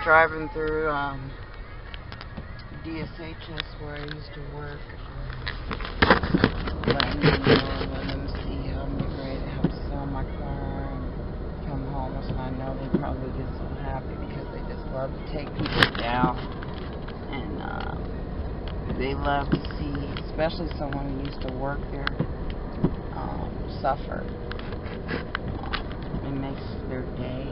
driving through DSHS where I used to work. Letting them see how I'm getting ready to have to sell my car and come home. So I know they probably get so happy because they just love to take people down. And they love to see, especially someone who used to work there, suffer. It makes their day.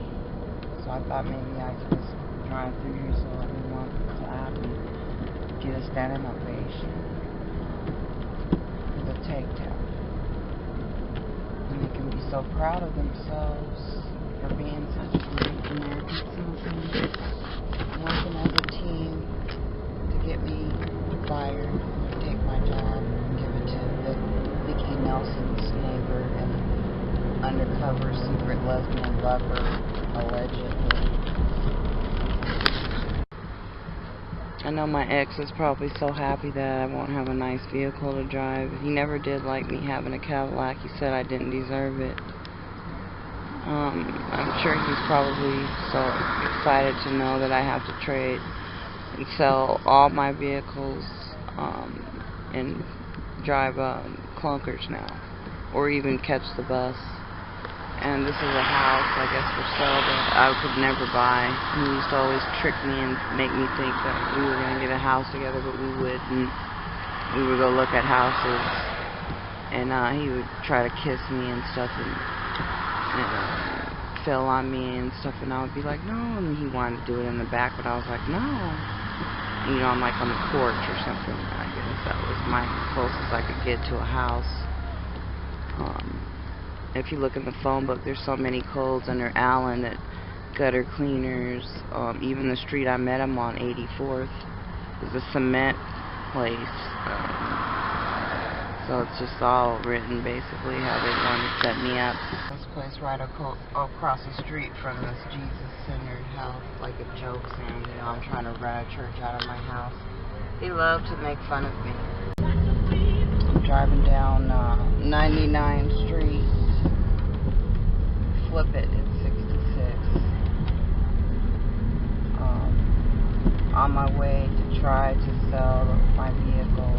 So I thought maybe I could just drive through here so everyone could clap and get a standing ovation for the takedown. And they can be so proud of themselves for being such great American citizens, working as a team to get me fired, take my job, and give it to the Vicky Nelson's neighbor and undercover secret lesbian lover, allegedly. I know my ex is probably so happy that I won't have a nice vehicle to drive. He never did like me having a Cadillac. He said I didn't deserve it. I'm sure he's probably so excited to know that I have to trade and sell all my vehicles and drive clunkers now, or even catch the bus. And this is a house, I guess, for sale that I could never buy. He used to always trick me and make me think that we were going to get a house together, but we wouldn't. We would go look at houses, and he would try to kiss me and stuff, and fell on me and stuff, and I would be like, no, and he wanted to do it in the back, but I was like, no. And, you know, I'm like on the porch or something. I guess that was my closest I could get to a house. If you look in the phone book, there's so many codes under Allen that gutter cleaners, even the street I met him on, 84th, is a cement place. So it's just all written basically how they want to set me up. This place right across the street from this Jesus-centered house, like a joke saying, you know, I'm trying to run a church out of my house. They love to make fun of me. I'm driving down 99th Street. Flip it at 66. On my way to try to sell my vehicle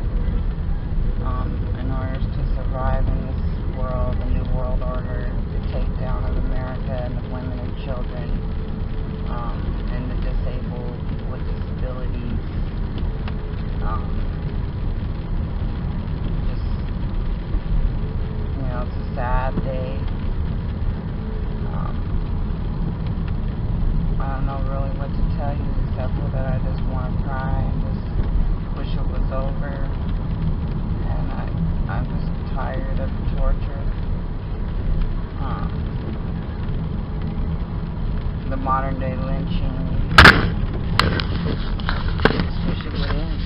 in order to survive in this world, the new world order, the takedown of America and the women and children and the disabled, people with disabilities. Just, you know, it's a sad day. I don't know really what to tell you except for that I just want to cry and just wish it was over. And I'm just tired of the torture. The modern day lynching. Just wish it would end.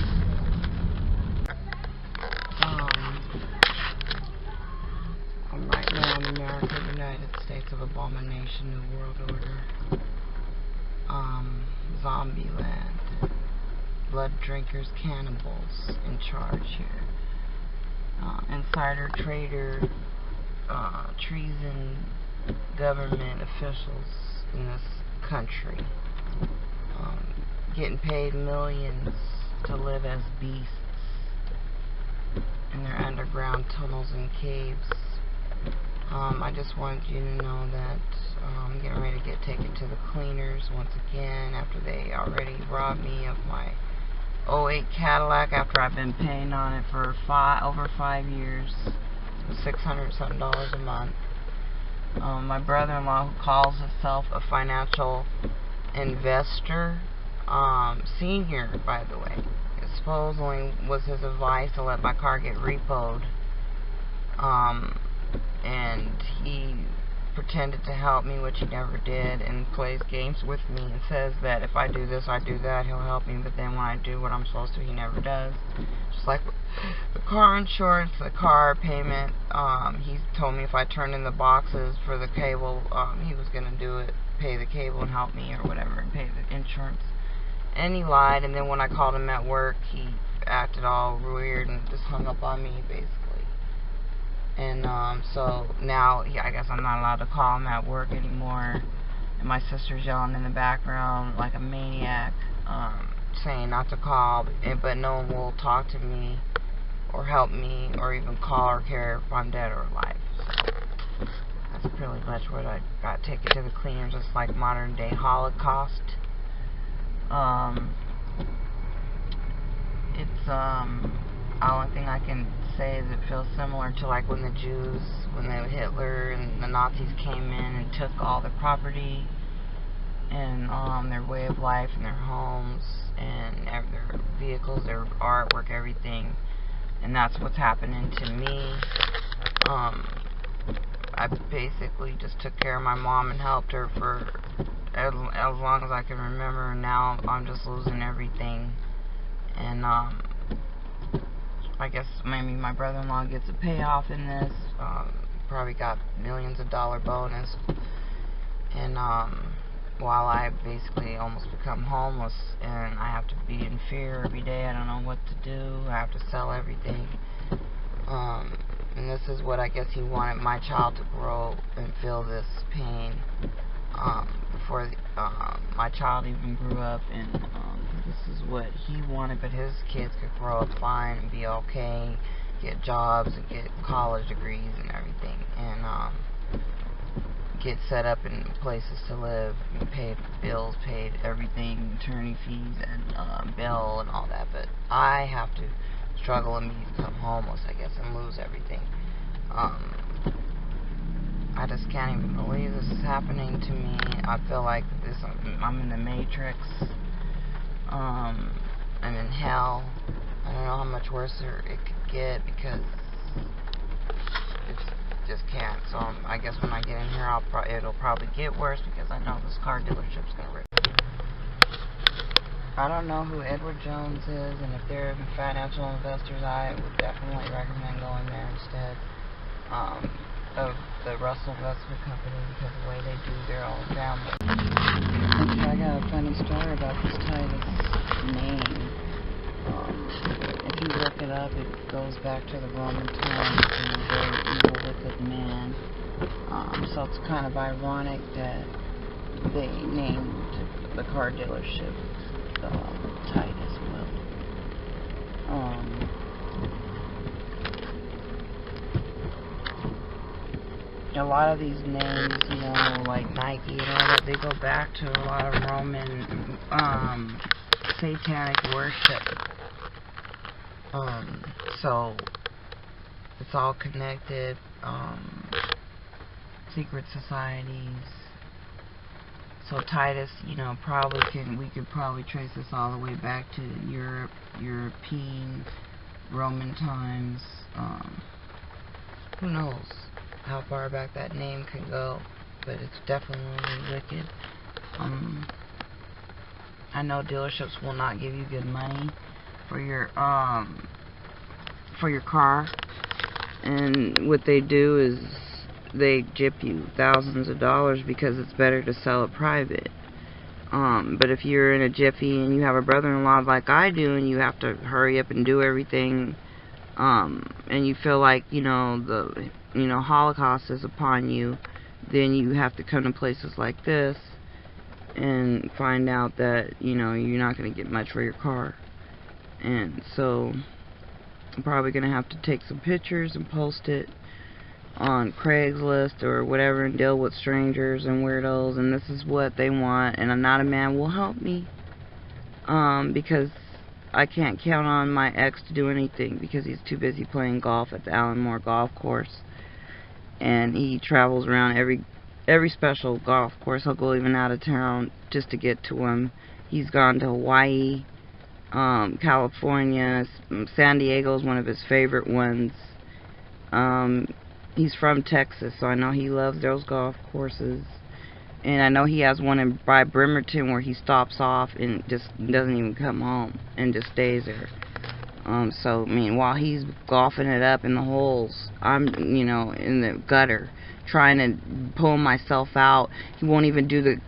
I'm right now in America, United States of Abomination, New World Order. Zombie land. Blood drinkers, cannibals in charge here. Insider trader, treason, government officials in this country. Getting paid millions to live as beasts in their underground tunnels and caves. I just wanted you to know that I'm getting ready to get taken to the cleaners once again after they already robbed me of my 08 Cadillac after I've been paying on it for over 5 years, $600-something a month. My brother-in-law, who calls himself a financial investor, senior, by the way, it supposedly was his advice to let my car get repoed. And he pretended to help me, which he never did, and plays games with me and says that if I do this, I do that, he'll help me, but then when I do what I'm supposed to, he never does. Just like the car insurance, the car payment, he told me if I turned in the boxes for the cable, he was going to do it, pay the cable and help me or whatever, and pay the insurance. And he lied, and then when I called him at work, he acted all weird and just hung up on me, basically. And so now I guess I'm not allowed to call him at work anymore. and my sister's yelling in the background like a maniac, saying not to call, but no one will talk to me or help me or even call or care if I'm dead or alive. So that's pretty much what I got taken to the cleaners. It's like modern day Holocaust. It's the only thing I can say is it feels similar to like when the Jews, when Hitler and the Nazis came in and took all their property and their way of life and their homes and their vehicles, their artwork, everything. And that's what's happening to me. I basically just took care of my mom and helped her for as long as I can remember, and now I'm just losing everything. And I guess maybe my brother-in-law gets a payoff in this. Probably got millions of dollar bonus. And while I basically almost become homeless and I have to be in fear every day, I don't know what to do. I have to sell everything. And this is what I guess he wanted my child to grow and feel this pain before my child even grew up. And this is what he wanted, but his kids could grow up fine and be okay, get jobs and get college degrees and everything, and get set up in places to live, and paid bills, paid everything, attorney fees and bail and all that. But I have to struggle and become homeless, I guess, and lose everything. I just can't even believe this is happening to me. I feel like I'm in the Matrix. I'm in hell. I don't know how much worse it could get, because it just can't. So I guess when I get in here, it'll probably get worse, because I know this car dealership's gonna rip me. I don't know who Edward Jones is, and if they're financial investors, I would definitely recommend going there instead of the Russell Investment Company, because the way they do their own gambling. Okay, I got a funny story about this Titus name. If you look it up, it goes back to the Roman times. He was a very evil, wicked man. So it's kind of ironic that they named the car dealership Titus. A lot of these names, you know, like Nike and all that, they go back to a lot of Roman satanic worship. So it's all connected. Secret societies. So Titus, you know, we could probably trace this all the way back to European, Roman times. Who knows how far back that name can go, but it's definitely wicked. I know dealerships will not give you good money for your car, and what they do is they gyp you thousands of dollars because it's better to sell it private. But if you're in a jiffy and you have a brother-in-law like I do, and you have to hurry up and do everything, and you feel like, you know, the Holocaust is upon you, then you have to come to places like this and find out that, you know, you're not going to get much for your car. And so I'm probably going to have to take some pictures and post it on Craigslist or whatever and deal with strangers and weirdos, and this is what they want, and I'm not a man will help me, because I can't count on my ex to do anything, because he's too busy playing golf at the Allen Moore golf course, and he travels around every special golf course. He'll go even out of town just to get to him. He's gone to Hawaii, California, San Diego is one of his favorite ones. He's from Texas, so I know he loves those golf courses. And I know he has one by Bremerton where he stops off and just doesn't even come home and just stays there. So, I mean, while he's golfing it up in the holes, I'm, you know, in the gutter trying to pull myself out. He won't even do the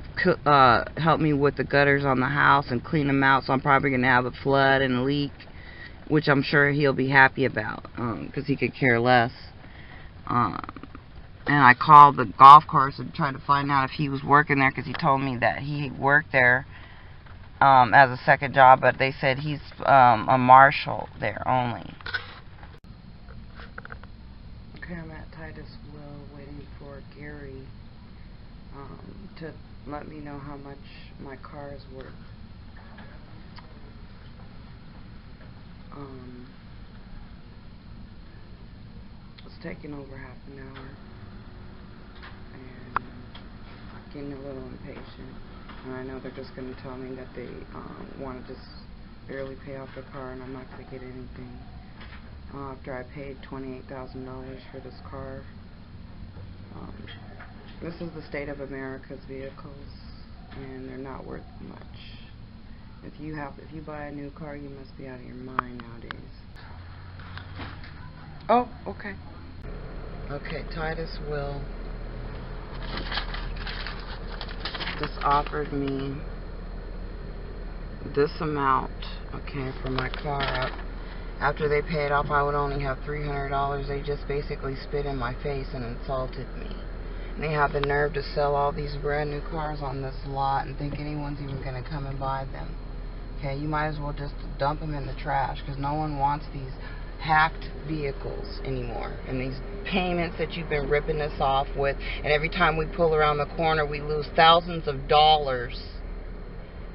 help me with the gutters on the house and clean them out, so I'm probably going to have a flood and a leak, which I'm sure he'll be happy about, because he could care less. And I called the golf course and tried to find out if he was working there, because he told me that he worked there as a second job, but they said he's a marshal there only. Okay, I'm at Titus waiting for Gary to let me know how much my car is worth. It's taking over half an hour, and I'm getting a little impatient. And I know they're just going to tell me that they want to just barely pay off their car, and I'm not going to get anything after I paid $28,000 for this car. This is the state of America's vehicles, and they're not worth much. If you buy a new car, you must be out of your mind nowadays. Oh, okay. Okay, Titus will just offered me this amount, okay, for my car. After they pay it off, I would only have $300. They just basically spit in my face and insulted me. And they have the nerve to sell all these brand new cars on this lot and think anyone's even going to come and buy them. Okay, you might as well just dump them in the trash, because no one wants these hacked vehicles anymore, and these payments that you've been ripping us off with, and every time we pull around the corner we lose thousands of dollars,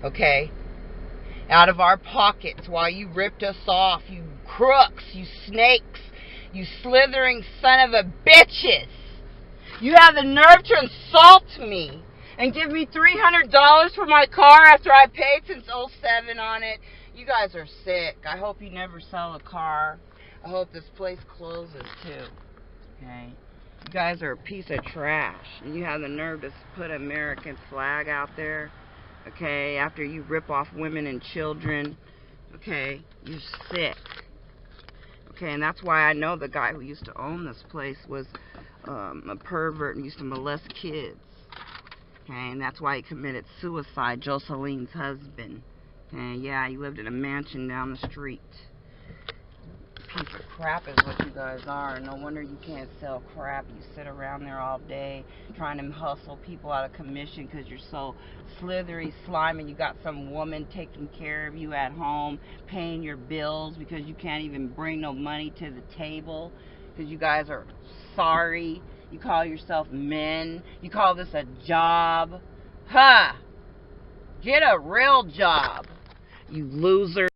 okay, out of our pockets while you ripped us off, you crooks, you snakes, you slithering son of a bitches. You have the nerve to insult me and give me $300 for my car after I paid since '07 on it. You guys are sick. I hope you never sell a car. I hope this place closes too. Okay? You guys are a piece of trash. And you have the nerve to put an American flag out there. Okay? After you rip off women and children. Okay? You're sick. Okay? And that's why I know the guy who used to own this place was a pervert and used to molest kids. Okay? And that's why he committed suicide, Joseline's husband. And yeah, you lived in a mansion down the street. Piece of crap is what you guys are. No wonder you can't sell crap. You sit around there all day trying to hustle people out of commission because you're so slithery, slimy. You got some woman taking care of you at home, paying your bills because you can't even bring no money to the table because you guys are sorry. You call yourself men. You call this a job. Huh? Get a real job, you loser.